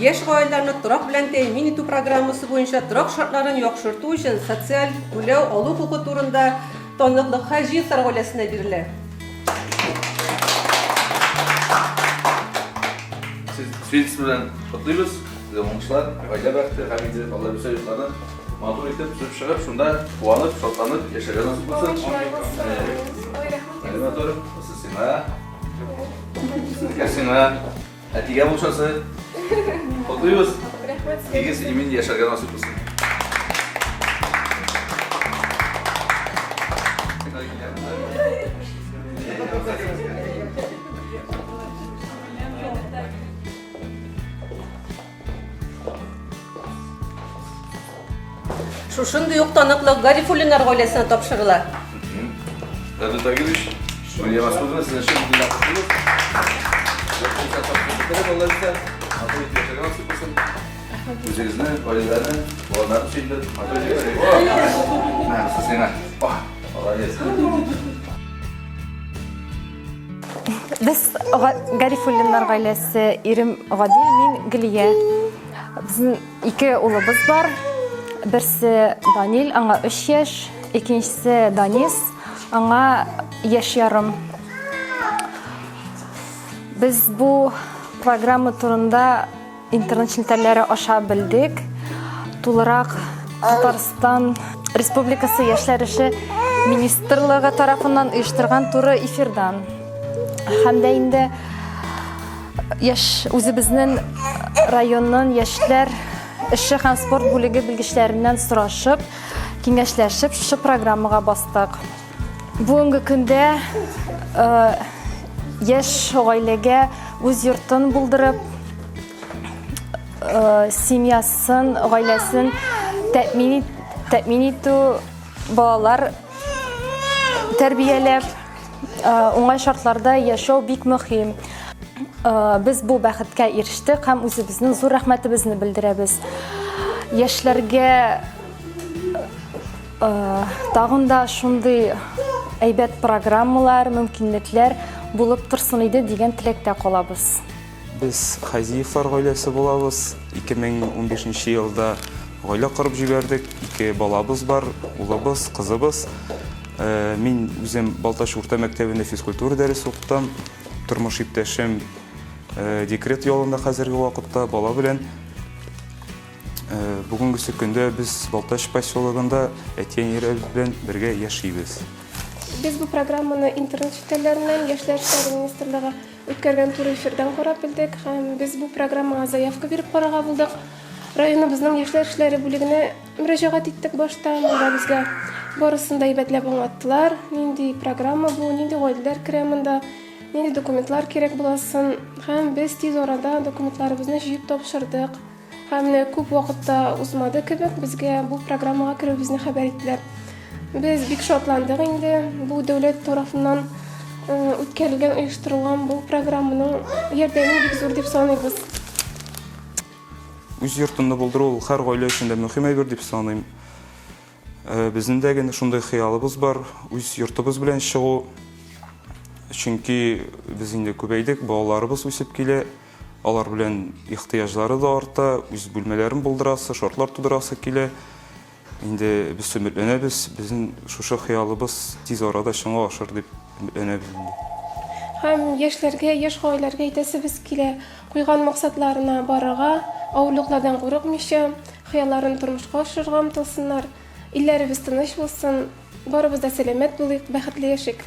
Yaş gaýalaryny turak bilen temin etүү programmasy boýunça turak şartlaryny ýakşyrtуу üçin sosial gülöw aluu hukuky turunda tonlukly Haji Sargolasına biriler. Siz Felix bilen kutluyoruz. Size oňuşlar, gaýla bäxti, hamide Allah bir söýütlärni matur etip sürüp çygyp, şunda kuwanyp, şatlanyp ýaşagan nasip bolsun. Animator, sizsina. Sizsina. Atiga bolşasy. Kutluyoruz. Tegiz imin ýaşagan nasip bolsun. Şuşunday ýoktanykly Garifullinar gaýlasyna tapşyrylar. Radu Tagilic, Maria Masudovna, sizin için bir yapıştırılır. Yapıştırılır, tapşırdıkları dolayısıyla matur etki yaşagan nasip bolsun. Üzerinizde, ailelerine, olanların şeyinde matur etki yaşagan. Nasılsın? Allah gelsin. Biz Garifullinar gaýlasy Irim Gadil, min Giliye. Bizim iki ulubuz var. Birisi Danil, aňa 3 ýaş, ikincisi Danis, aňa ýaş ýarym. Biz bu programma turunda internet şilterleri aşa bildik. Tularak Tatarstan Respublikası Ýaşlar işi Ministrligi tarafından uyuşturgan turu efirdan. Hamda indi özübizning rayonun ýaşlar işi hem sport bölügi bilgiçlerinden soraşıp, kengeşleşip şu programmaga bastık. Bugunky günde yaş gaýlege öz ýurtyn buldurup, semýasyny, gaýlasyny tämin etүү, balalar terbiýelep, oňay şartlarda ýaşaw bik möhim. Biz bu bäxtge erişdik hem özübizning zor rahmetimizni bildirebiz. Yaşlarga tagında şunday aýbat programmalar, mümkinlikler bulup tursun edi digen tilekde kalabız. Biz Haziýewler gaýlasy bolabız. 2015-nji ýylda gaýla kurup jiberdik. 2 balabız bar, ulabız, kızybız. Min özüm Baltaş Urta Mekdebinde fizkultura dersi okudum. Turmuş ipteşim dekret yolunda hazırki wagtda bala bilen. Bugünkü günde biz Baltaş poselogunda etýän ýere bilen birge ýaşaýbys. Biz bu programmany internet şirketlerinden Ýaşlar işleri ministrligi ötkergen tur efirden garap bildik. Hem biz bu programmaga zaýawka berip garaga buldyk. Rayonumyzyň Ýaşlar işleri bölügine mürajaat etdik başta. Munda bizge barysynda aýbatlap oňatdylar. Nindi programma bu, nindi gaýdalar kireminde, nindi dokumentlar kerek bolasyn. Hem biz tez orada dokumentlarybyzyny ýygyp tapşyrdyk. Hem köp wagtda uzmady kebek bizge bu programmaga kirýübizni habar etdiler. Biz bik şatlandyk indi. Bu döwlet tarapyndan ötkerilgen, uyuşturulgan bu programmanyň ýerdemi bik zor dep sanaýbys. Üz ýurtunda bulduruw her gaýla üçin de möhim aýber dep sanaýym. Bizning de şunday hyýalybys bar, üz ýurtubuz bilen şygy. Çünki biz indi köpeýdik, balalarybys üsüp kile, alar bilen ihtiýajlary da arta, üz bölmelerini buldurasy, şartlar tudurasy kile. Indi biz ümitlenebis, bizim şuşa hyýalybys tez arada şoňa aşar dep ümitlenebis. Hem ýaşlarga, ýaş gaýlarga ýetesibis kile, goýgan maksatlaryna baraga, awluklardan gorukmaýşy, hyýallaryny turmuşga aşyrga umtylsynlar. Illerimiz tynyş bolsun, barybızda selamet bolyk, bäxtli ýaşyk.